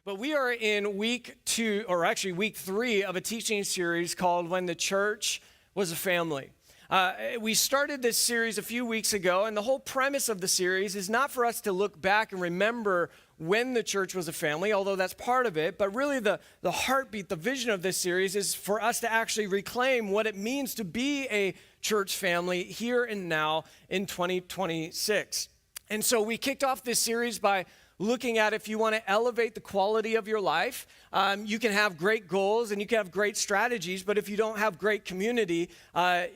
But we are in week 2, or actually week 3 of a teaching series called When the Church Was a Family. We started this series a few weeks ago, and the whole premise of the series is not for us to look back and remember when the church was a family, although that's part of it, but really the heartbeat, the vision of this series is for us to actually reclaim what it means to be a church family here and now in 2026. And so we kicked off this series by looking at if you want to elevate the quality of your life. You can have great goals and you can have great strategies, but if you don't have great community,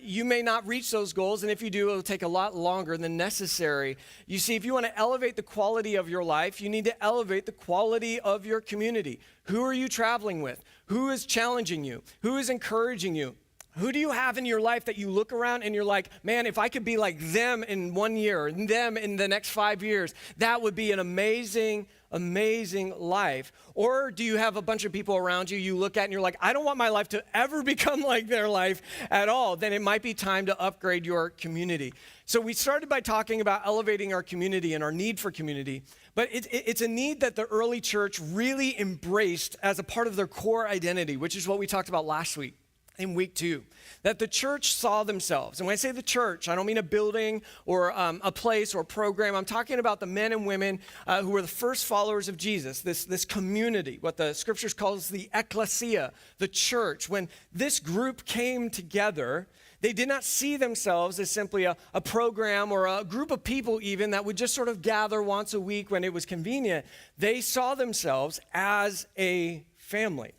you may not reach those goals, and if you do, it'll take a lot longer than necessary. You see, if you want to elevate the quality of your life, you need to elevate the quality of your community. Who are you traveling with? Who is challenging you? Who is encouraging you? Who do you have in your life that you look around and you're like, man, if I could be like them in 1 year, and them in the next 5 years, that would be an amazing, amazing life? Or do you have a bunch of people around you look at and you're like, I don't want my life to ever become like their life at all? Then it might be time to upgrade your community. So we started by talking about elevating our community and our need for community, but it's a need that the early church really embraced as a part of their core identity, which is what we talked about last week. In week 2, that the church saw themselves. And when I say the church, I don't mean a building or a place or a program. I'm talking about the men and women who were the first followers of Jesus, this community, what the scriptures calls the ecclesia, the church. When this group came together, they did not see themselves as simply a program or a group of people even that would just sort of gather once a week when it was convenient. They saw themselves as a family.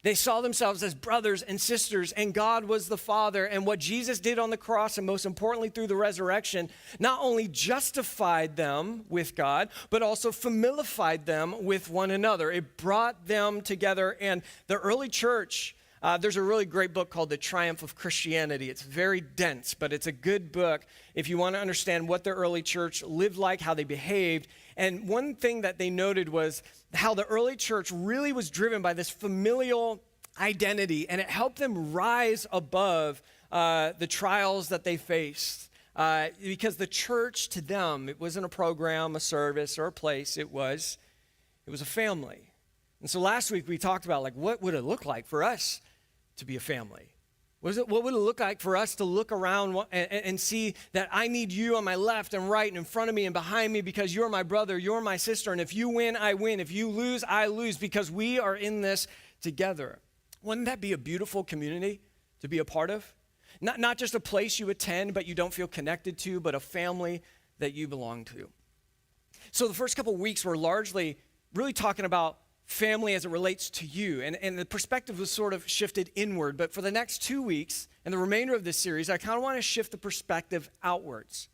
They saw themselves as brothers and sisters, and God was the Father. And what Jesus did on the cross, and most importantly through the resurrection, not only justified them with God, but also familiarified them with one another. It brought them together. And the early church, there's a really great book called The Triumph of Christianity. It's very dense, but it's a good book if you want to understand what the early church lived like, how they behaved. And one thing that they noted was how the early church really was driven by this familial identity, and it helped them rise above the trials that they faced. Because the church to them, it wasn't a program, a service, or a place. It was a family. And so last week we talked about, like, what would it look like for us to be a family? What would it look like for us to look around and see that I need you on my left and right and in front of me and behind me because you're my brother, you're my sister, and if you win, I win. If you lose, I lose, because we are in this together. Wouldn't that be a beautiful community to be a part of? Not just a place you attend but you don't feel connected to, but a family that you belong to. So the first couple of weeks were largely really talking about family as it relates to you. And the perspective was sort of shifted inward. But for the next 2 weeks and the remainder of this series, I kind of want to shift the perspective outwards.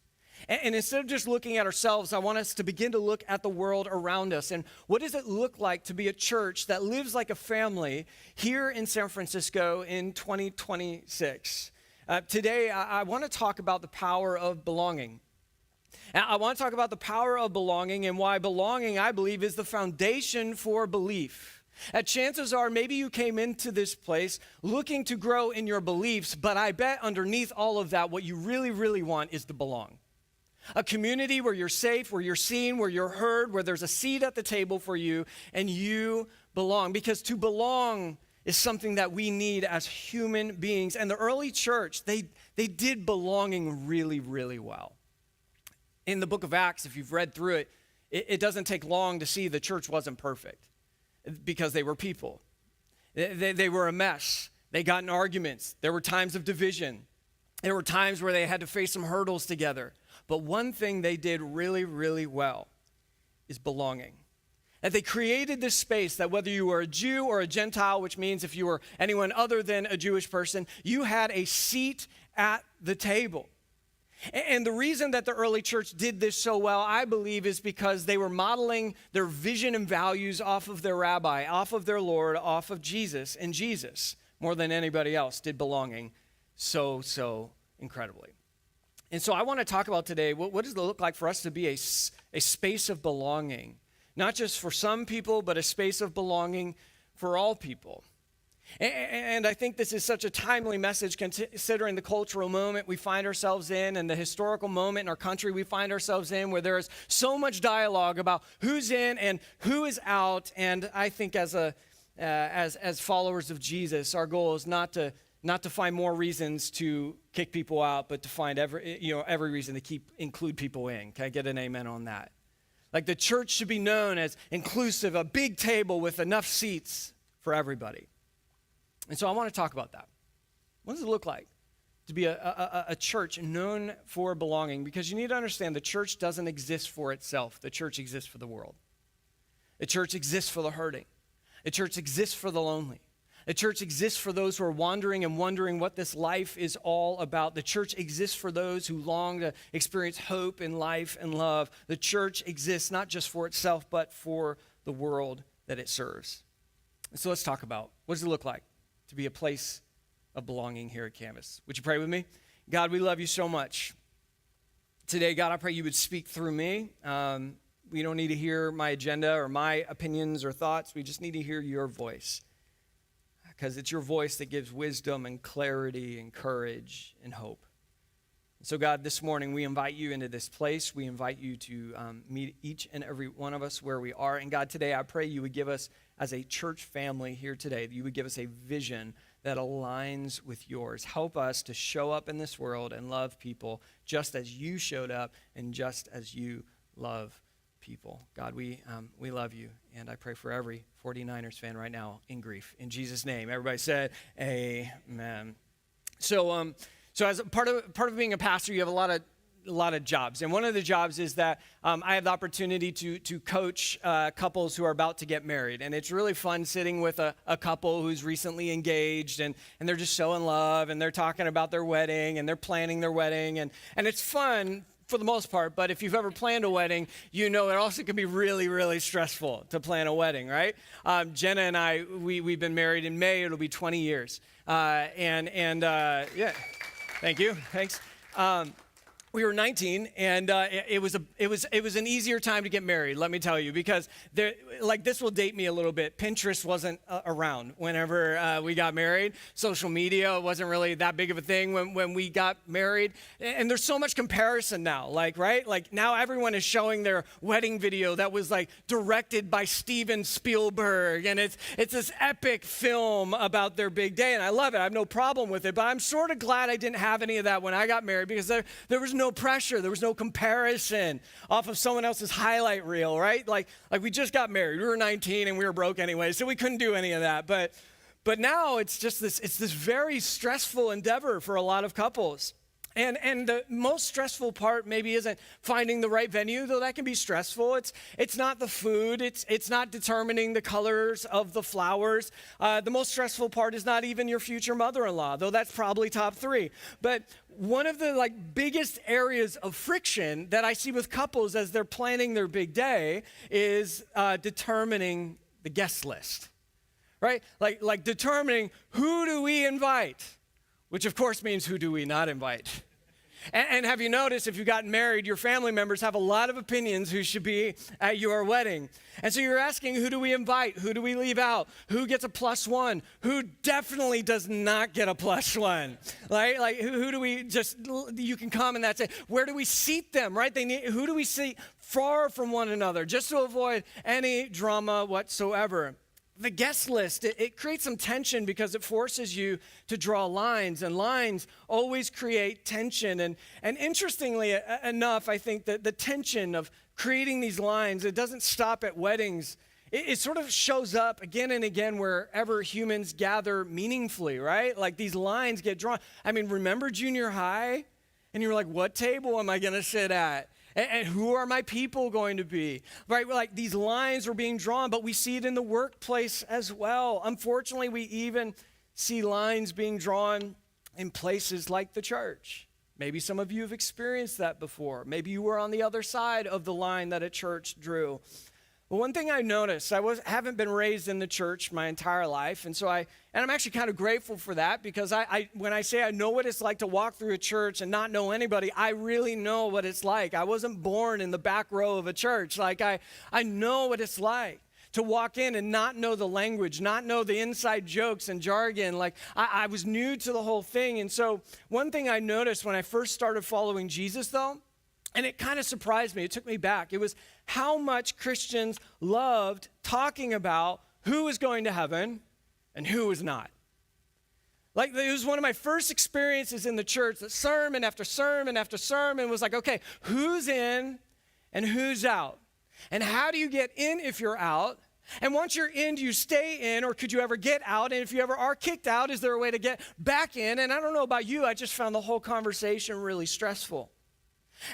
And instead of just looking at ourselves, I want us to begin to look at the world around us. And what does it look like to be a church that lives like a family here in San Francisco in 2026? Today, I want to talk about the power of belonging. I want to talk about the power of belonging and why belonging, I believe, is the foundation for belief. Chances are maybe you came into this place looking to grow in your beliefs, but I bet underneath all of that, what you really, really want is to belong. A community where you're safe, where you're seen, where you're heard, where there's a seat at the table for you, and you belong. Because to belong is something that we need as human beings. And the early church, they did belonging really, really well. In the book of Acts, if you've read through it, it doesn't take long to see the church wasn't perfect because they were people. They were a mess. They got in arguments. There were times of division. There were times where they had to face some hurdles together. But one thing they did really, really well is belonging. That they created this space that whether you were a Jew or a Gentile, which means if you were anyone other than a Jewish person, you had a seat at the table. And the reason that the early church did this so well, I believe, is because they were modeling their vision and values off of their rabbi, off of their Lord, off of Jesus. And Jesus, more than anybody else, did belonging so incredibly. And so I want to talk about today, what does it look like for us to be a space of belonging? Not just for some people, but a space of belonging for all people. And I think this is such a timely message considering the cultural moment we find ourselves in and the historical moment in our country we find ourselves in, where there is so much dialogue about who's in and who is out. And I think as followers of Jesus, our goal is not to find more reasons to kick people out, but to find every reason to include people in. Can I get an amen on that? Like the church should be known as inclusive, a big table with enough seats for everybody. And so I want to talk about that. What does it look like to be a church known for belonging? Because you need to understand the church doesn't exist for itself. The church exists for the world. The church exists for the hurting. The church exists for the lonely. The church exists for those who are wandering and wondering what this life is all about. The church exists for those who long to experience hope in life and love. The church exists not just for itself, but for the world that it serves. And so let's talk about, what does it look like to be a place of belonging here at Canvas? Would you pray with me? God, we love you so much. Today, God, I pray you would speak through me. We don't need to hear my agenda or my opinions or thoughts. We just need to hear your voice, because it's your voice that gives wisdom and clarity and courage and hope. So, God, this morning we invite you into this place. We invite you to meet each and every one of us where we are. And God, today I pray you would give us, as a church family here today, that you would give us a vision that aligns with yours. Help us to show up in this world and love people just as you showed up and just as you love people. God, we love you, and I pray for every 49ers fan right now in grief. In Jesus' name, everybody said amen. So as a part of being a pastor, you have a lot of jobs, and one of the jobs is that I have the opportunity to coach couples who are about to get married, and it's really fun sitting with a couple who's recently engaged, and they're just so in love, and they're talking about their wedding, and they're planning their wedding, and it's fun for the most part. But if you've ever planned a wedding, you know it also can be really, really stressful to plan a wedding, right? Jenna and I, we've been married in May. It'll be 20 years, yeah. Thank you. Thanks. We were 19, and it was an easier time to get married, let me tell you, because this will date me a little bit. Pinterest wasn't around whenever we got married. Social media wasn't really that big of a thing when we got married. And there's so much comparison now, right? Like now everyone is showing their wedding video that was directed by Steven Spielberg, and it's this epic film about their big day, and I love it. I have no problem with it, but I'm sort of glad I didn't have any of that when I got married, because there was no pressure. There was no comparison off of someone else's highlight reel, right? Like we just got married. We were 19 and we were broke anyway, so we couldn't do any of that. But now it's just this very stressful endeavor for a lot of couples. And the most stressful part maybe isn't finding the right venue, though that can be stressful. It's not the food. It's not determining the colors of the flowers. The most stressful part is not even your future mother-in-law, though that's probably top 3. But one of the biggest areas of friction that I see with couples as they're planning their big day is determining the guest list, right? Like determining who do we invite, which of course means who do we not invite. And have you noticed, if you've gotten married, your family members have a lot of opinions who should be at your wedding. And so you're asking, who do we invite? Who do we leave out? Who gets a +1? Who definitely does not get a +1? Like who do we you can come and that's it. Where do we seat them, right? Who do we seat far from one another, just to avoid any drama whatsoever? The guest list, it creates some tension because it forces you to draw lines, and lines always create tension. And interestingly enough, I think that the tension of creating these lines, it doesn't stop at weddings. It sort of shows up again and again wherever humans gather meaningfully, right? Like these lines get drawn. I mean, remember junior high? And you were like, what table am I going to sit at? And who are my people going to be? Right? Like these lines are being drawn, but we see it in the workplace as well. Unfortunately, we even see lines being drawn in places like the church. Maybe some of you have experienced that before. Maybe you were on the other side of the line that a church drew. But one thing I noticed, haven't been raised in the church my entire life, and I'm actually kind of grateful for that, because when I say I know what it's like to walk through a church and not know anybody, I really know what it's like. I wasn't born in the back row of a church. I know what it's like to walk in and not know the language, not know the inside jokes and jargon. Like I was new to the whole thing. And so one thing I noticed when I first started following Jesus though, and it kind of surprised me, it took me back, it was how much Christians loved talking about who was going to heaven and who was not. Like it was one of my first experiences in the church that sermon after sermon after sermon was like, okay, who's in and who's out? And how do you get in if you're out? And once you're in, do you stay in or could you ever get out? And if you ever are kicked out, is there a way to get back in? And I don't know about you, I just found the whole conversation really stressful.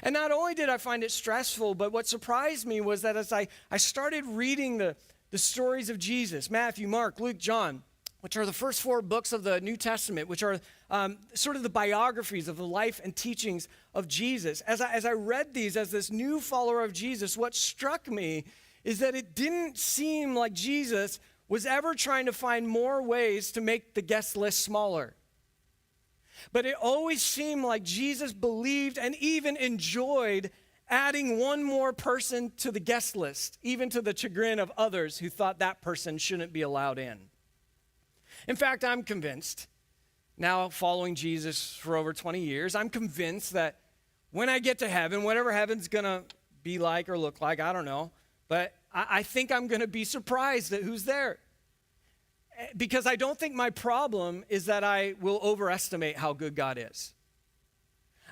And not only did I find it stressful, but what surprised me was that as I started reading the stories of Jesus, Matthew, Mark, Luke, John, which are the first 4 books of the New Testament, which are sort of the biographies of the life and teachings of Jesus. As I read these as this new follower of Jesus, what struck me is that it didn't seem like Jesus was ever trying to find more ways to make the guest list smaller. But it always seemed like Jesus believed and even enjoyed adding one more person to the guest list, even to the chagrin of others who thought that person shouldn't be allowed in. In fact, I'm convinced, now following Jesus for over 20 years, I'm convinced that when I get to heaven, whatever heaven's going to be like or look like, I don't know, but I think I'm going to be surprised at who's there. Because I don't think my problem is that I will overestimate how good God is.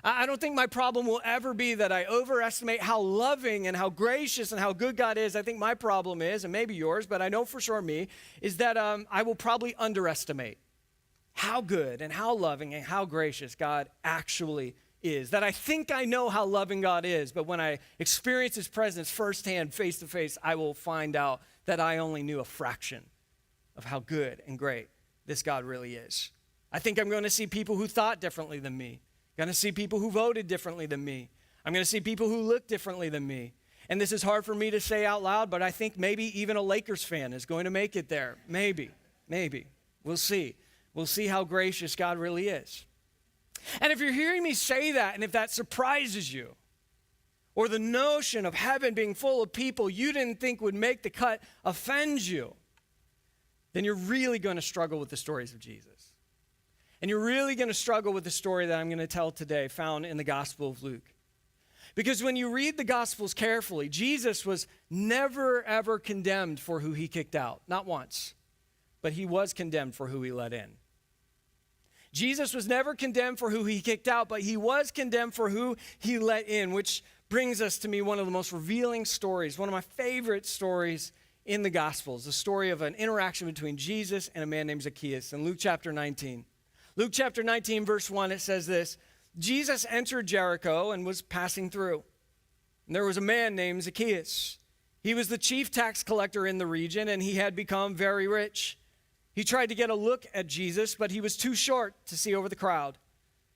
I don't think my problem will ever be that I overestimate how loving and how gracious and how good God is. I think my problem is, and maybe yours, but I know for sure me, is that I will probably underestimate how good and how loving and how gracious God actually is. That I think I know how loving God is, but when I experience his presence firsthand, face to face, I will find out that I only knew a fraction of how good and great this God really is. I think I'm going to see people who thought differently than me. I'm going to see people who voted differently than me. I'm going to see people who look differently than me. And this is hard for me to say out loud, but I think maybe even a Lakers fan is going to make it there. Maybe. We'll see. We'll see how gracious God really is. And if you're hearing me say that, and if that surprises you, or the notion of heaven being full of people you didn't think would make the cut offends you, then you're really going to struggle with the stories of Jesus. And you're really going to struggle with the story that I'm going to tell today, found in the Gospel of Luke. Because when you read the Gospels carefully, Jesus was never, ever condemned for who he kicked out. Not once. But he was condemned for who he let in. Jesus was never condemned for who he kicked out, but he was condemned for who he let in, which brings us to me one of the most revealing stories, one of my favorite stories in the Gospels, the story of an interaction between Jesus and a man named Zacchaeus in Luke chapter 19. Luke chapter 19, verse 1, it says this: Jesus entered Jericho and was passing through. And there was a man named Zacchaeus. He was the chief tax collector in the region, and he had become very rich. He tried to get a look at Jesus, but he was too short to see over the crowd.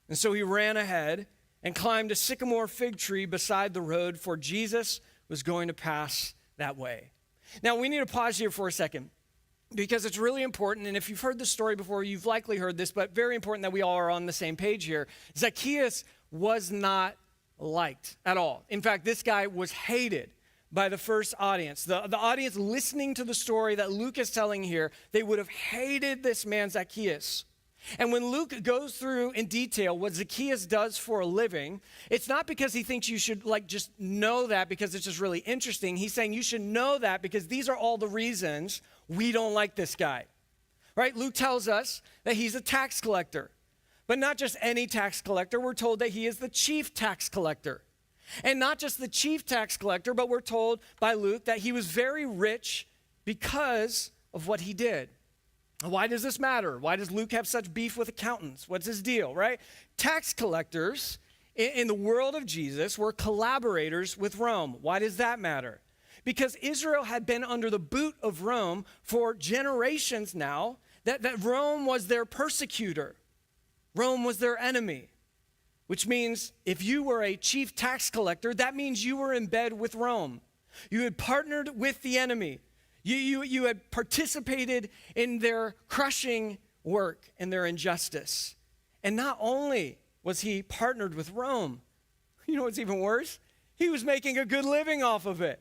And so he ran ahead and climbed a sycamore fig tree beside the road, for Jesus was going to pass that way. Now, we need to pause here for a second, because it's really important, and if you've heard this story before, you've likely heard this, but very important that we all are on the same page here. Zacchaeus was not liked at all. In fact, this guy was hated by the first audience. The audience listening to the story that Luke is telling here, they would have hated this man Zacchaeus. And when Luke goes through in detail what Zacchaeus does for a living, it's not because he thinks you should just know that because it's just really interesting. He's saying you should know that because these are all the reasons we don't like this guy, right? Luke tells us that he's a tax collector, but not just any tax collector. We're told that he is the chief tax collector. And not just the chief tax collector, but we're told by Luke that he was very rich because of what he did. Why does this matter? Why does Luke have such beef with accountants? What's his deal, right? Tax collectors in the world of Jesus were collaborators with Rome. Why does that matter? Because Israel had been under the boot of Rome for generations now, that Rome was their persecutor. Rome was their enemy, which means if you were a chief tax collector, that means you were in bed with Rome. You had partnered with the enemy. You had participated in their crushing work and their injustice. And not only was he partnered with Rome, you know what's even worse? He was making a good living off of it.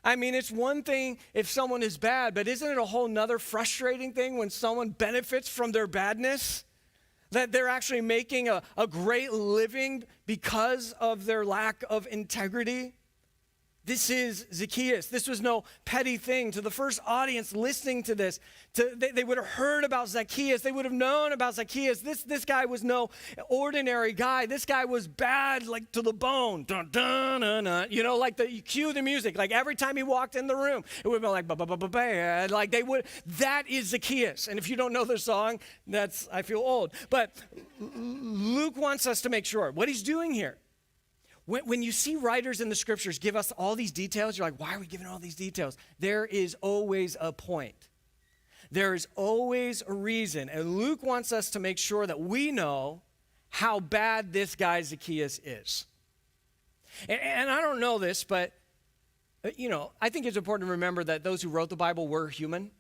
I mean, it's one thing if someone is bad, but isn't it a whole nother frustrating thing when someone benefits from their badness? That they're actually making a great living because of their lack of integrity? This is Zacchaeus. This was no petty thing. To the first audience listening to this, they would have heard about Zacchaeus. They would have known about Zacchaeus. This guy was no ordinary guy. This guy was bad, like to the bone. Dun, dun, dun, dun. You know, like you cue the music. Like every time he walked in the room, it would be like, ba-ba-ba-ba-ba. Like they would, that is Zacchaeus. And if you don't know the song, I feel old. But Luke wants us to make sure what he's doing here. When you see writers in the scriptures give us all these details, you're like, why are we giving all these details? There is always a point. There is always a reason. And Luke wants us to make sure that we know how bad this guy Zacchaeus is. And I don't know this, but, I think it's important to remember that those who wrote the Bible were human.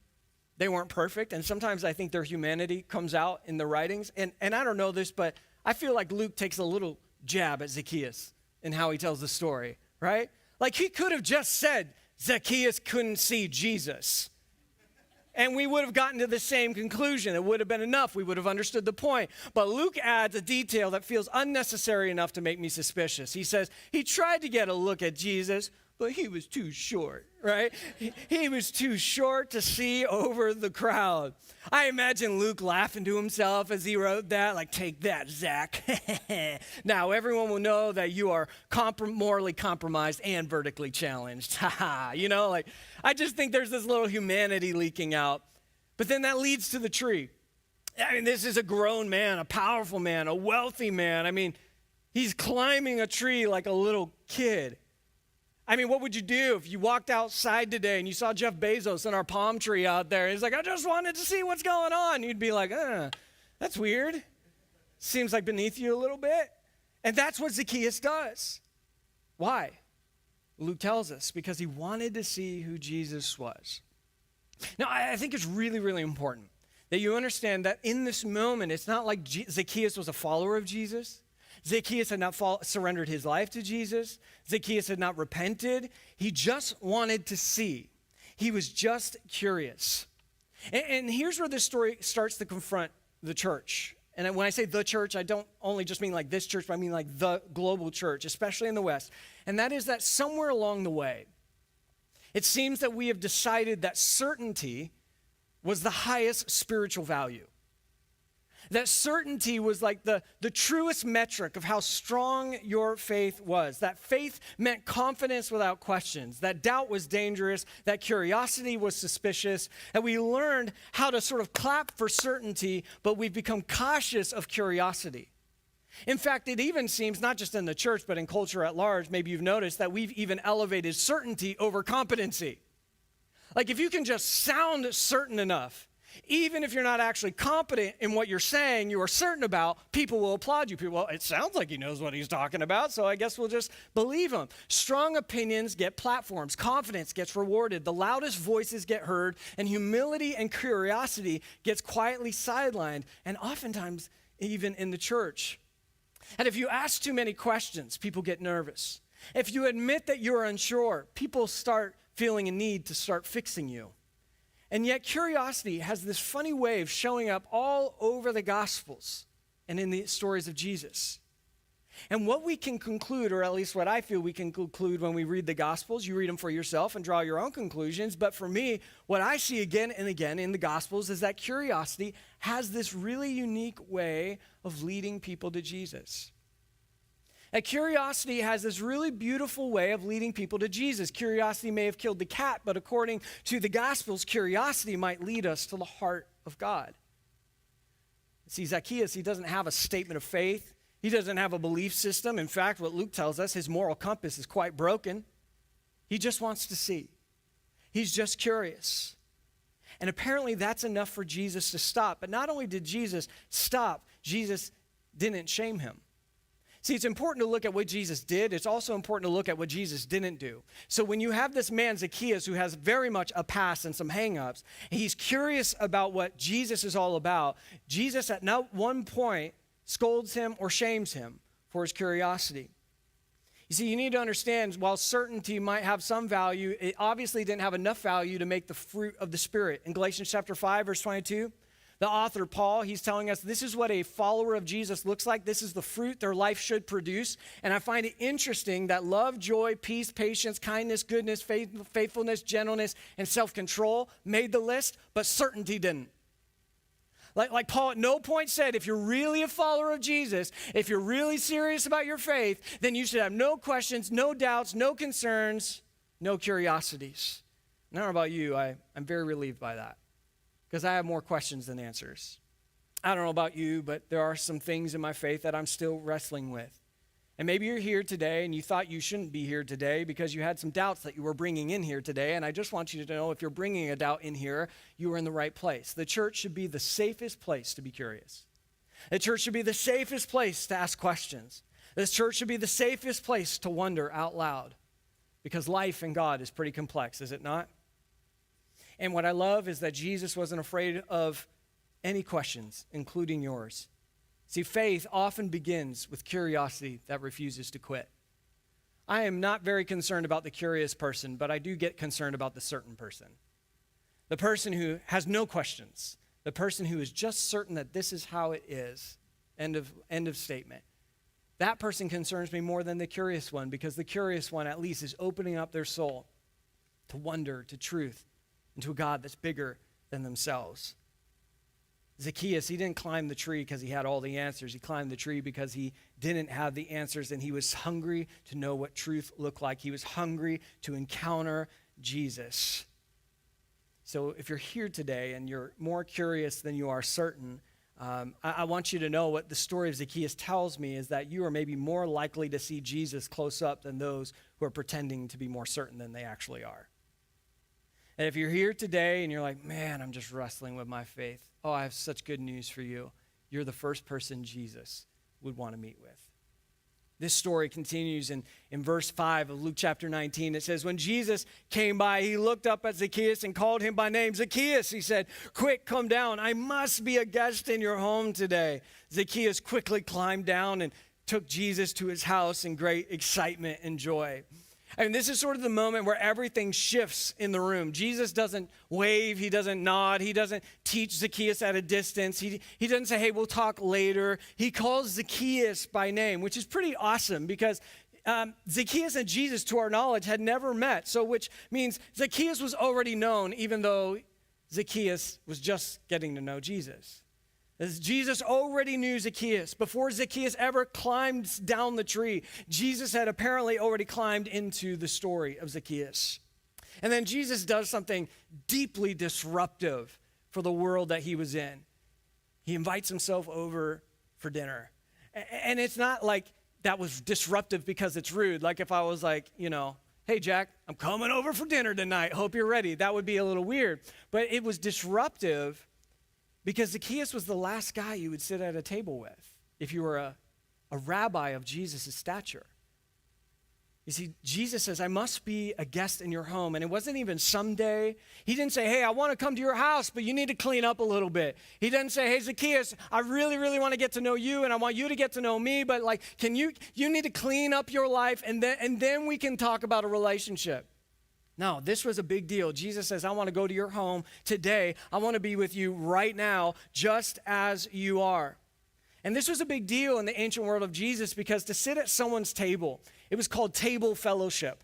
They weren't perfect. And sometimes I think their humanity comes out in the writings. And I don't know this, but I feel like Luke takes a little jab at Zacchaeus in how he tells the story, right? Like he could have just said Zacchaeus couldn't see Jesus. And we would have gotten to the same conclusion. It would have been enough. We would have understood the point. But Luke adds a detail that feels unnecessary enough to make me suspicious. He says, he tried to get a look at Jesus, but he was too short, right? He was too short to see over the crowd. I imagine Luke laughing to himself as he wrote that, like, take that, Zach. Now everyone will know that you are morally compromised and vertically challenged. I just think there's this little humanity leaking out. But then that leads to the tree. I mean, this is a grown man, a powerful man, a wealthy man. I mean, he's climbing a tree like a little kid. I mean, what would you do if you walked outside today and you saw Jeff Bezos in our palm tree out there? He's like, I just wanted to see what's going on. You'd be like, that's weird. Seems like beneath you a little bit. And that's what Zacchaeus does. Why? Luke tells us, because he wanted to see who Jesus was. Now, I think it's really, really important that you understand that in this moment, it's not like Zacchaeus was a follower of Jesus. Zacchaeus had not surrendered his life to Jesus. Zacchaeus had not repented. He just wanted to see. He was just curious. And here's where this story starts to confront the church. And when I say the church, I don't only just mean like this church, but I mean like the global church, especially in the West. And that is that somewhere along the way, it seems that we have decided that certainty was the highest spiritual value. That certainty was like the truest metric of how strong your faith was. That faith meant confidence without questions. That doubt was dangerous. That curiosity was suspicious. And we learned how to sort of clap for certainty, but we've become cautious of curiosity. In fact, it even seems, not just in the church, but in culture at large, maybe you've noticed that we've even elevated certainty over competency. Like if you can just sound certain enough, even if you're not actually competent in what you're saying, you are certain about, people will applaud you. People, well, it sounds like he knows what he's talking about, so I guess we'll just believe him. Strong opinions get platforms. Confidence gets rewarded. The loudest voices get heard, and humility and curiosity gets quietly sidelined, and oftentimes even in the church. And if you ask too many questions, people get nervous. If you admit that you're unsure, people start feeling a need to start fixing you. And yet curiosity has this funny way of showing up all over the Gospels and in the stories of Jesus. And what we can conclude, or at least what I feel we can conclude when we read the Gospels, you read them for yourself and draw your own conclusions, but for me, what I see again and again in the Gospels is that curiosity has this really unique way of leading people to Jesus. That curiosity has this really beautiful way of leading people to Jesus. Curiosity may have killed the cat, but according to the Gospels, curiosity might lead us to the heart of God. See, Zacchaeus, he doesn't have a statement of faith. He doesn't have a belief system. In fact, what Luke tells us, his moral compass is quite broken. He just wants to see. He's just curious. And apparently that's enough for Jesus to stop. But not only did Jesus stop, Jesus didn't shame him. See, it's important to look at what Jesus did. It's also important to look at what Jesus didn't do. So when you have this man, Zacchaeus, who has very much a past and some hang-ups, he's curious about what Jesus is all about, Jesus at not one point scolds him or shames him for his curiosity. You see, you need to understand, while certainty might have some value, it obviously didn't have enough value to make the fruit of the Spirit. In Galatians chapter 5, verse 22, the author, Paul, he's telling us this is what a follower of Jesus looks like. This is the fruit their life should produce. And I find it interesting that love, joy, peace, patience, kindness, goodness, faithfulness, gentleness, and self-control made the list, but certainty didn't. Like Paul at no point said, if you're really a follower of Jesus, if you're really serious about your faith, then you should have no questions, no doubts, no concerns, no curiosities. And I don't know about you, I'm very relieved by that because I have more questions than answers. I don't know about you, but there are some things in my faith that I'm still wrestling with. And maybe you're here today and you thought you shouldn't be here today because you had some doubts that you were bringing in here today. And I just want you to know, if you're bringing a doubt in here, you are in the right place. The church should be the safest place to be curious. The church should be the safest place to ask questions. This church should be the safest place to wonder out loud, because life in God is pretty complex, is it not? And what I love is that Jesus wasn't afraid of any questions, including yours. See, faith often begins with curiosity that refuses to quit. I am not very concerned about the curious person, but I do get concerned about the certain person. The person who has no questions. The person who is just certain that this is how it is. End of statement. That person concerns me more than the curious one, because the curious one at least is opening up their soul to wonder, to truth, and to a God that's bigger than themselves. Zacchaeus, he didn't climb the tree because he had all the answers. He climbed the tree because he didn't have the answers, and he was hungry to know what truth looked like. He was hungry to encounter Jesus. So if you're here today and you're more curious than you are certain, I want you to know what the story of Zacchaeus tells me is that you are maybe more likely to see Jesus close up than those who are pretending to be more certain than they actually are. And if you're here today and you're like, man, I'm just wrestling with my faith, oh, I have such good news for you. You're the first person Jesus would want to meet with. This story continues in verse 5 of Luke chapter 19. It says, when Jesus came by, he looked up at Zacchaeus and called him by name. Zacchaeus, he said, quick, come down. I must be a guest in your home today. Zacchaeus quickly climbed down and took Jesus to his house in great excitement and joy. And this is sort of the moment where everything shifts in the room. Jesus doesn't wave, he doesn't nod, he doesn't teach Zacchaeus at a distance. He doesn't say, hey, we'll talk later. He calls Zacchaeus by name, which is pretty awesome because Zacchaeus and Jesus, to our knowledge, had never met. So which means Zacchaeus was already known, even though Zacchaeus was just getting to know Jesus. As Jesus already knew Zacchaeus. Before Zacchaeus ever climbed down the tree, Jesus had apparently already climbed into the story of Zacchaeus. And then Jesus does something deeply disruptive for the world that he was in. He invites himself over for dinner. And it's not like that was disruptive because it's rude. Like if I was like, hey, Jack, I'm coming over for dinner tonight. Hope you're ready. That would be a little weird. But it was disruptive because Zacchaeus was the last guy you would sit at a table with if you were a rabbi of Jesus' stature. You see, Jesus says, I must be a guest in your home. And it wasn't even someday. He didn't say, hey, I want to come to your house, but you need to clean up a little bit. He didn't say, hey, Zacchaeus, I really, really want to get to know you, and I want you to get to know me, but you need to clean up your life, and then we can talk about a relationship. No, this was a big deal. Jesus says, I want to go to your home today. I want to be with you right now, just as you are. And this was a big deal in the ancient world of Jesus because to sit at someone's table, it was called table fellowship.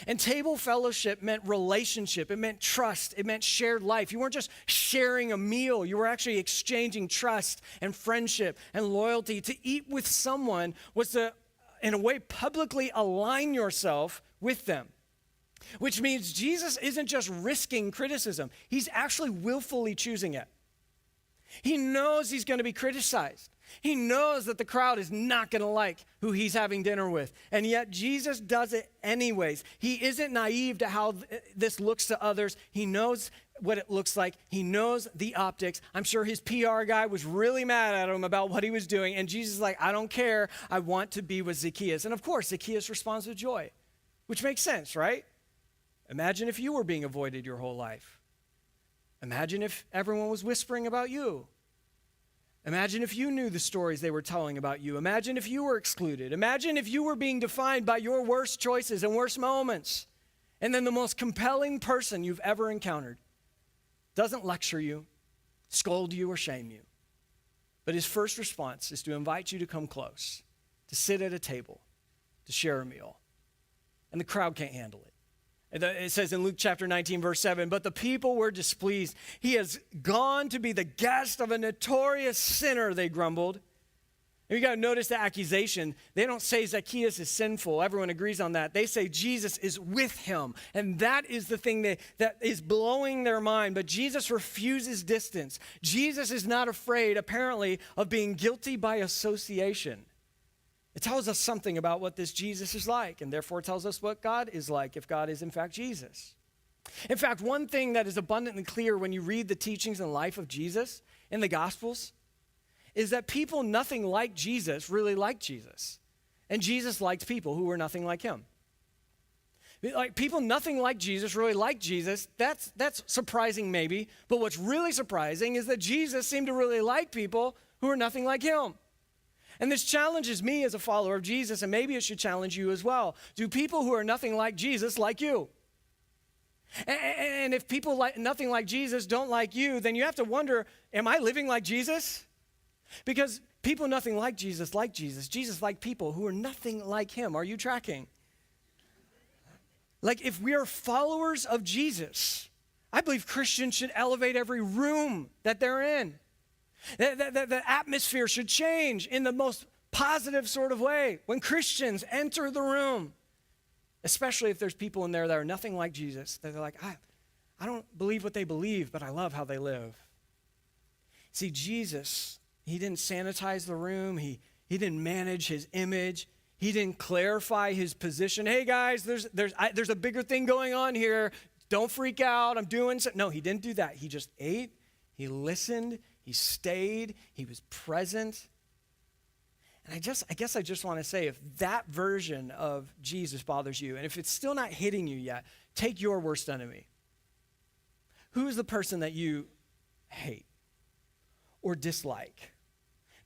And table fellowship meant relationship. It meant trust. It meant shared life. You weren't just sharing a meal. You were actually exchanging trust and friendship and loyalty. To eat with someone was to, in a way, publicly align yourself with them. Which means Jesus isn't just risking criticism. He's actually willfully choosing it. He knows he's going to be criticized. He knows that the crowd is not going to like who he's having dinner with. And yet Jesus does it anyways. He isn't naive to how this looks to others. He knows what it looks like. He knows the optics. I'm sure his PR guy was really mad at him about what he was doing. And Jesus is like, I don't care. I want to be with Zacchaeus. And of course, Zacchaeus responds with joy, which makes sense, right? Imagine if you were being avoided your whole life. Imagine if everyone was whispering about you. Imagine if you knew the stories they were telling about you. Imagine if you were excluded. Imagine if you were being defined by your worst choices and worst moments. And then the most compelling person you've ever encountered doesn't lecture you, scold you, or shame you. But his first response is to invite you to come close, to sit at a table, to share a meal. And the crowd can't handle it. It says in Luke chapter 19, verse 7, but the people were displeased. He has gone to be the guest of a notorious sinner, they grumbled. And you got to notice the accusation. They don't say Zacchaeus is sinful. Everyone agrees on that. They say Jesus is with him. And that is the thing that is blowing their mind. But Jesus refuses distance. Jesus is not afraid, apparently, of being guilty by association. It tells us something about what this Jesus is like, and therefore tells us what God is like if God is in fact Jesus. In fact, one thing that is abundantly clear when you read the teachings and life of Jesus in the Gospels is that people nothing like Jesus really liked Jesus. And Jesus liked people who were nothing like him. Like people nothing like Jesus really liked Jesus. That's surprising maybe, but what's really surprising is that Jesus seemed to really like people who were nothing like him. And this challenges me as a follower of Jesus, and maybe it should challenge you as well. Do people who are nothing like Jesus like you? And if people like nothing like Jesus don't like you, then you have to wonder, am I living like Jesus? Because people nothing like Jesus like Jesus. Jesus liked people who are nothing like him. Are you tracking? Like if we are followers of Jesus, I believe Christians should elevate every room that they're in. The atmosphere should change in the most positive sort of way when Christians enter the room, especially if there's people in there that are nothing like Jesus. They're like, I don't believe what they believe, but I love how they live. See, Jesus, he didn't sanitize the room. He didn't manage his image. He didn't clarify his position. Hey guys, there's a bigger thing going on here. Don't freak out. I'm doing something. No, he didn't do that. He just ate. He listened. He stayed, he was present. And I guess I just want to say, if that version of Jesus bothers you, and if it's still not hitting you yet, take your worst enemy. Who is the person that you hate or dislike?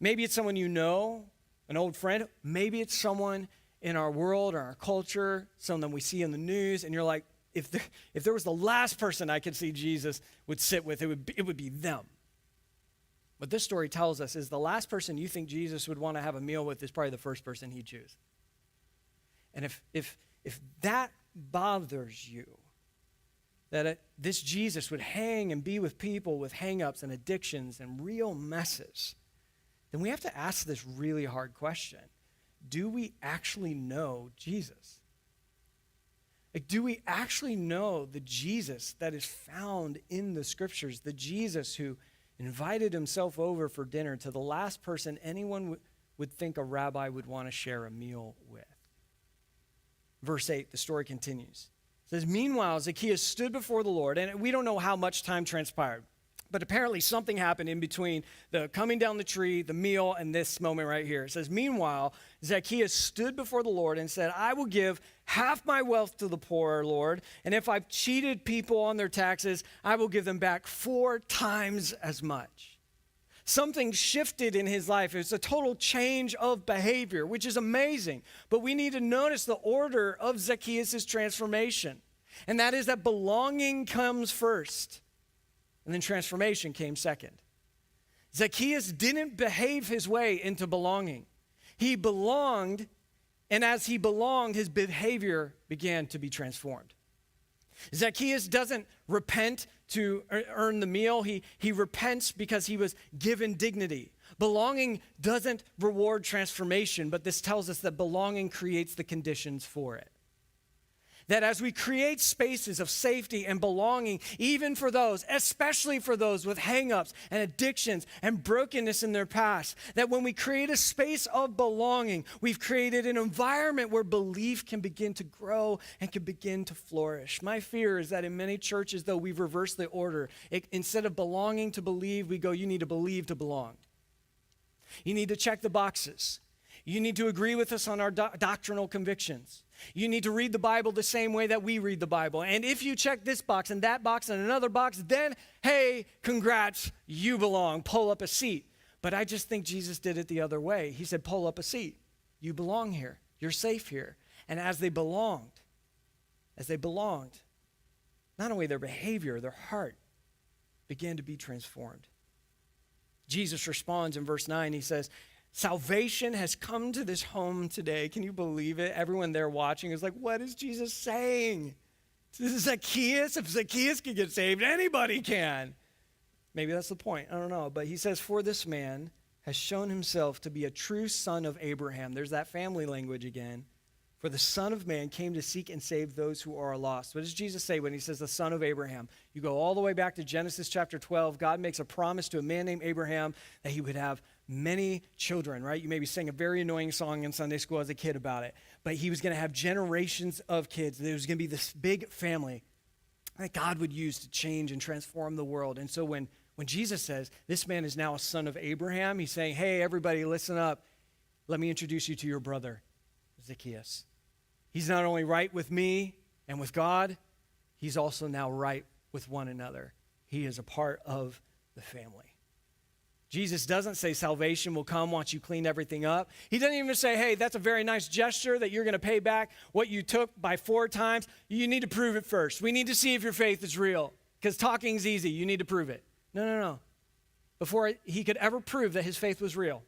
Maybe it's someone you know, an old friend. Maybe it's someone in our world or our culture, someone we see in the news, and you're like, if there was the last person I could see Jesus would sit with, it would be them. What this story tells us is the last person you think Jesus would want to have a meal with is probably the first person he'd choose. And if that bothers you, that this Jesus would hang and be with people with hang-ups and addictions and real messes, then we have to ask this really hard question. Do we actually know Jesus? Like, do we actually know the Jesus that is found in the scriptures, the Jesus who invited himself over for dinner to the last person anyone would think a rabbi would want to share a meal with? Verse 8, the story continues. It says, meanwhile, Zacchaeus stood before the Lord, and we don't know how much time transpired, but apparently something happened in between the coming down the tree, the meal, and this moment right here. It says, meanwhile, Zacchaeus stood before the Lord and said, I will give half my wealth to the poor, Lord, and if I've cheated people on their taxes, I will give them back 4 times as much. Something shifted in his life. It's a total change of behavior, which is amazing. But we need to notice the order of Zacchaeus' transformation, and that is that belonging comes first, and then transformation came second. Zacchaeus didn't behave his way into belonging. He belonged, and as he belonged, his behavior began to be transformed. Zacchaeus doesn't repent to earn the meal. He repents because he was given dignity. Belonging doesn't reward transformation, but this tells us that belonging creates the conditions for it. That as we create spaces of safety and belonging, even for those, especially for those with hang-ups and addictions and brokenness in their past, that when we create a space of belonging, we've created an environment where belief can begin to grow and can begin to flourish. My fear is that in many churches, though, we've reversed the order. Instead of belonging to believe, we go, you need to believe to belong. You need to check the boxes. You need to agree with us on our doctrinal convictions. You need to read the Bible the same way that we read the Bible. And if you check this box and that box and another box, then, hey, congrats, you belong. Pull up a seat. But I just think Jesus did it the other way. He said, pull up a seat. You belong here. You're safe here. And as they belonged, not only their behavior, their heart began to be transformed. Jesus responds in verse 9. He says, salvation has come to this home today. Can you believe it? Everyone there watching is like, what is Jesus saying? This is Zacchaeus. If Zacchaeus can get saved, anybody can. Maybe that's the point. I don't know. But he says, for this man has shown himself to be a true son of Abraham. There's that family language again. For the Son of Man came to seek and save those who are lost. What does Jesus say when he says the son of Abraham? You go all the way back to Genesis chapter 12. God makes a promise to a man named Abraham that he would have many children, right? You maybe sang a very annoying song in Sunday school as a kid about it. But he was going to have generations of kids. There was going to be this big family that God would use to change and transform the world. And so when Jesus says, this man is now a son of Abraham, he's saying, hey, everybody, listen up. Let me introduce you to your brother, Zacchaeus. He's not only right with me and with God, he's also now right with one another. He is a part of the family. Jesus doesn't say salvation will come once you clean everything up. He doesn't even say, hey, that's a very nice gesture that you're going to pay back what you took by 4 times. You need to prove it first. We need to see if your faith is real, because talking's easy. You need to prove it. No. Before he could ever prove that his faith was real,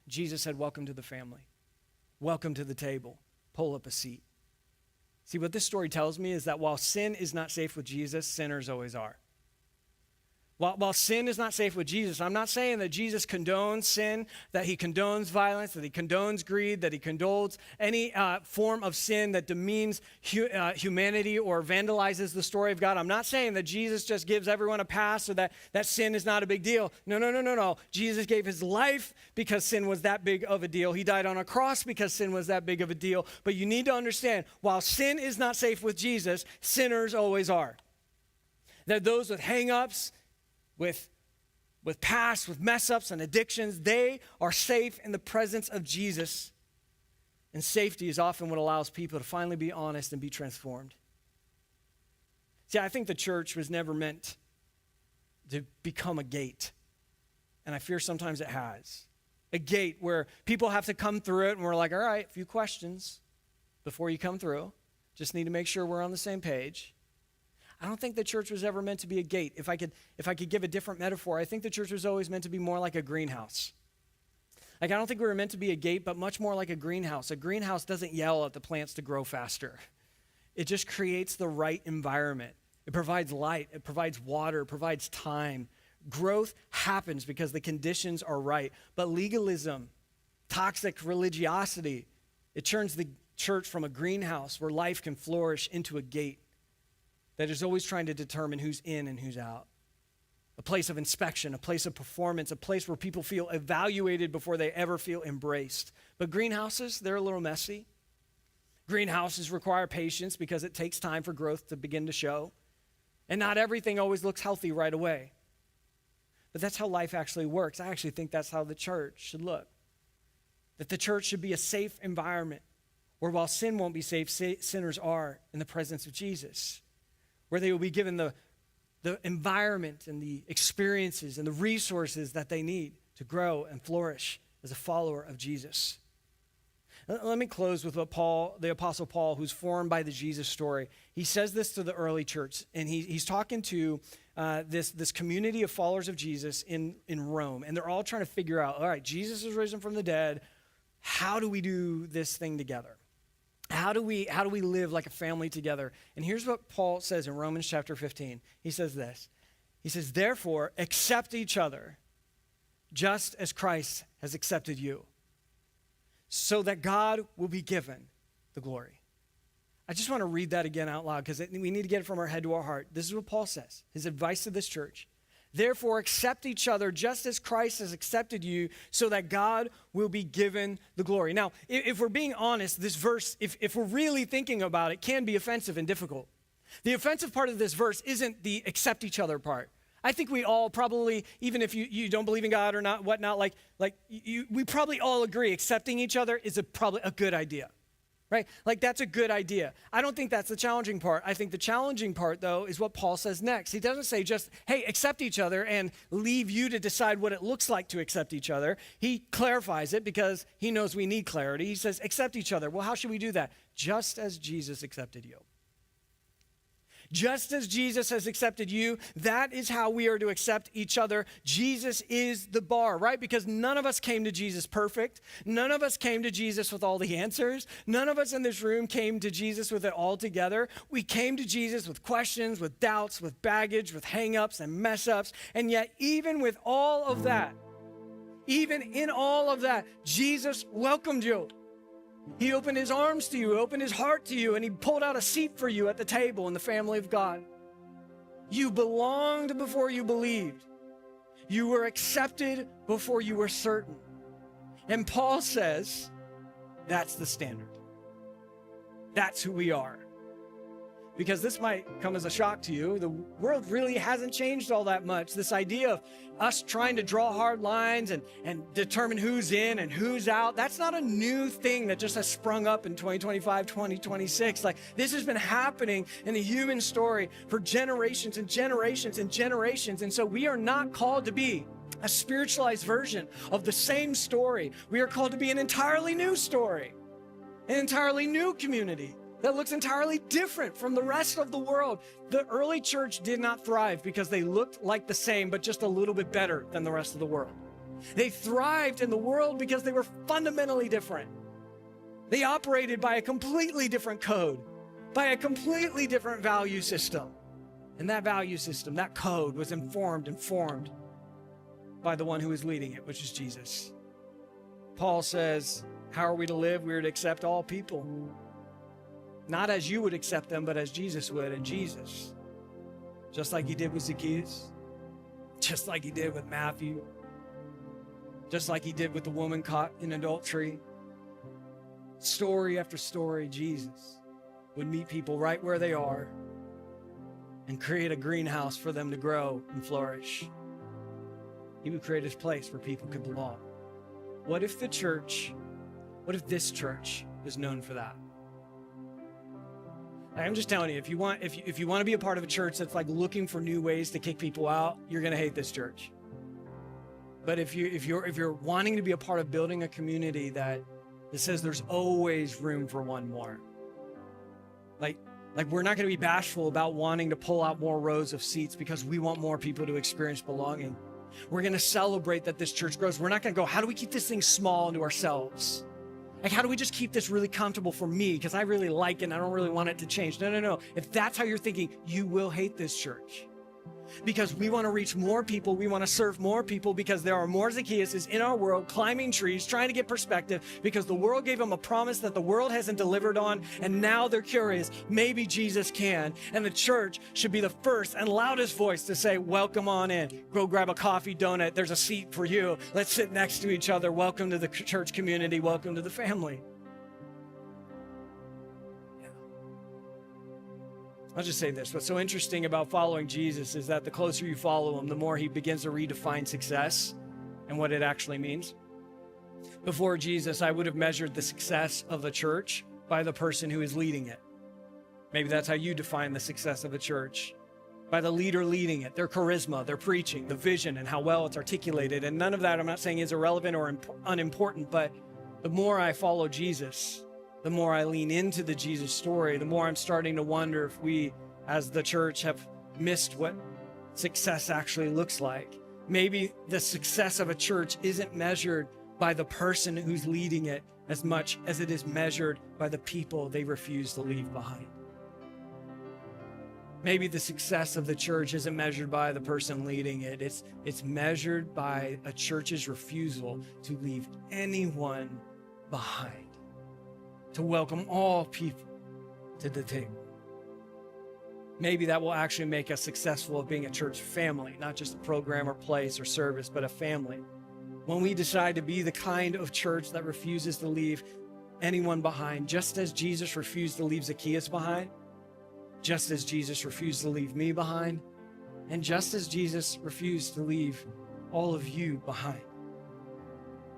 Jesus said, welcome to the family. Welcome to the table. Pull up a seat. See, what this story tells me is that while sin is not safe with Jesus, sinners always are. While sin is not safe with Jesus, I'm not saying that Jesus condones sin, that he condones violence, that he condones greed, that he condones any form of sin that demeans humanity or vandalizes the story of God. I'm not saying that Jesus just gives everyone a pass or that sin is not a big deal. No. Jesus gave his life because sin was that big of a deal. He died on a cross because sin was that big of a deal. But you need to understand, while sin is not safe with Jesus, sinners always are. That those with hang-ups, with past, with mess-ups and addictions, they are safe in the presence of Jesus. And safety is often what allows people to finally be honest and be transformed. See, I think the church was never meant to become a gate. And I fear sometimes it has. A gate where people have to come through it and we're like, all right, a few questions before you come through. Just need to make sure we're on the same page. I don't think the church was ever meant to be a gate. If I could give a different metaphor, I think the church was always meant to be more like a greenhouse. Like, I don't think we were meant to be a gate, but much more like a greenhouse. A greenhouse doesn't yell at the plants to grow faster. It just creates the right environment. It provides light, it provides water, it provides time. Growth happens because the conditions are right. But legalism, toxic religiosity, it turns the church from a greenhouse where life can flourish into a gate that is always trying to determine who's in and who's out. A place of inspection, a place of performance, a place where people feel evaluated before they ever feel embraced. But greenhouses, they're a little messy. Greenhouses require patience because it takes time for growth to begin to show. And not everything always looks healthy right away. But that's how life actually works. I actually think that's how the church should look. That the church should be a safe environment where while sin won't be safe, sinners are in the presence of Jesus. Where they will be given the environment and the experiences and the resources that they need to grow and flourish as a follower of Jesus. Let me close with what the Apostle Paul, who's formed by the Jesus story, he says this to the early church, and he's talking to this community of followers of Jesus in Rome, and they're all trying to figure out, all right, Jesus is risen from the dead. How do we do this thing together? How do we live like a family together? And here's what Paul says in Romans chapter 15. He says this. He says, therefore, accept each other just as Christ has accepted you, so that God will be given the glory. I just want to read that again out loud because we need to get it from our head to our heart. This is what Paul says, his advice to this church. Therefore, accept each other just as Christ has accepted you, so that God will be given the glory. Now, if we're being honest, this verse, if we're really thinking about it, can be offensive and difficult. The offensive part of this verse isn't the accept each other part. I think we all probably, even if you don't believe in God or not, whatnot, we probably all agree accepting each other is probably a good idea. right? Like that's a good idea. I don't think that's the challenging part. I think the challenging part, though, is what Paul says next. He doesn't say just, hey, accept each other and leave you to decide what it looks like to accept each other. He clarifies it because he knows we need clarity. He says, accept each other. Well, how should we do that? Just as Jesus accepted you. Just as Jesus has accepted you, that is how we are to accept each other. Jesus is the bar, right? Because none of us came to Jesus perfect. None of us came to Jesus with all the answers. None of us in this room came to Jesus with it all together. We came to Jesus with questions, with doubts, with baggage, with hang-ups and mess-ups. And yet, even with all of that, even in all of that, Jesus welcomed you. He opened his arms to you, opened his heart to you, and he pulled out a seat for you at the table in the family of God. You belonged before you believed. You were accepted before you were certain. And Paul says, that's the standard. That's who we are. Because this might come as a shock to you. The world really hasn't changed all that much. This idea of us trying to draw hard lines and determine who's in and who's out, that's not a new thing that just has sprung up in 2025, 2026. Like this has been happening in the human story for generations and generations and generations. And so we are not called to be a spiritualized version of the same story. We are called to be an entirely new story, an entirely new community that looks entirely different from the rest of the world. The early church did not thrive because they looked like the same, but just a little bit better than the rest of the world. They thrived in the world because they were fundamentally different. They operated by a completely different code, by a completely different value system. And that value system, that code, was informed and formed by the one who is leading it, which is Jesus. Paul says, how are we to live? We are to accept all people. Not as you would accept them, but as Jesus would. And Jesus, just like he did with Zacchaeus, just like he did with Matthew, just like he did with the woman caught in adultery, story after story, Jesus would meet people right where they are and create a greenhouse for them to grow and flourish. He would create a place where people could belong. What if this church is known for that? I'm just telling you, if you want to be a part of a church that's like looking for new ways to kick people out, you're going to hate this church. But if you're wanting to be a part of building a community that says there's always room for one more, like we're not going to be bashful about wanting to pull out more rows of seats because we want more people to experience belonging. We're going to celebrate that this church grows. We're not going to go, how do we keep this thing small and to ourselves? Like, how do we just keep this really comfortable for me because I really like it and I don't really want it to change? No. If that's how you're thinking, you will hate this church. Because we want to reach more people. We want to serve more people because there are more Zacchaeuses in our world climbing trees, trying to get perspective because the world gave them a promise that the world hasn't delivered on. And now they're curious. Maybe Jesus can. And the church should be the first and loudest voice to say, welcome on in. Go grab a coffee, donut. There's a seat for you. Let's sit next to each other. Welcome to the church community. Welcome to the family. I'll just say this. What's so interesting about following Jesus is that the closer you follow him, the more he begins to redefine success and what it actually means. Before Jesus, I would have measured the success of a church by the person who is leading it. Maybe that's how you define the success of a church. By the leader leading it, their charisma, their preaching, the vision, and how well it's articulated. And none of that, I'm not saying is irrelevant or unimportant, but the more I follow Jesus, the more I lean into the Jesus story, the more I'm starting to wonder if we, as the church, have missed what success actually looks like. Maybe the success of a church isn't measured by the person who's leading it as much as it is measured by the people they refuse to leave behind. Maybe the success of the church isn't measured by the person leading it. It's measured by a church's refusal to leave anyone behind, to welcome all people to the table. Maybe that will actually make us successful at being a church family, not just a program or place or service, but a family. When we decide to be the kind of church that refuses to leave anyone behind, just as Jesus refused to leave Zacchaeus behind, just as Jesus refused to leave me behind, and just as Jesus refused to leave all of you behind.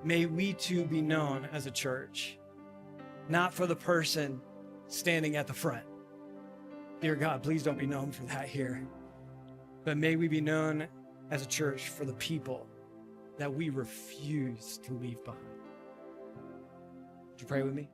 May we too be known as a church not for the person standing at the front. Dear God, please don't be known for that here. But may we be known as a church for the people that we refuse to leave behind. Would you pray with me?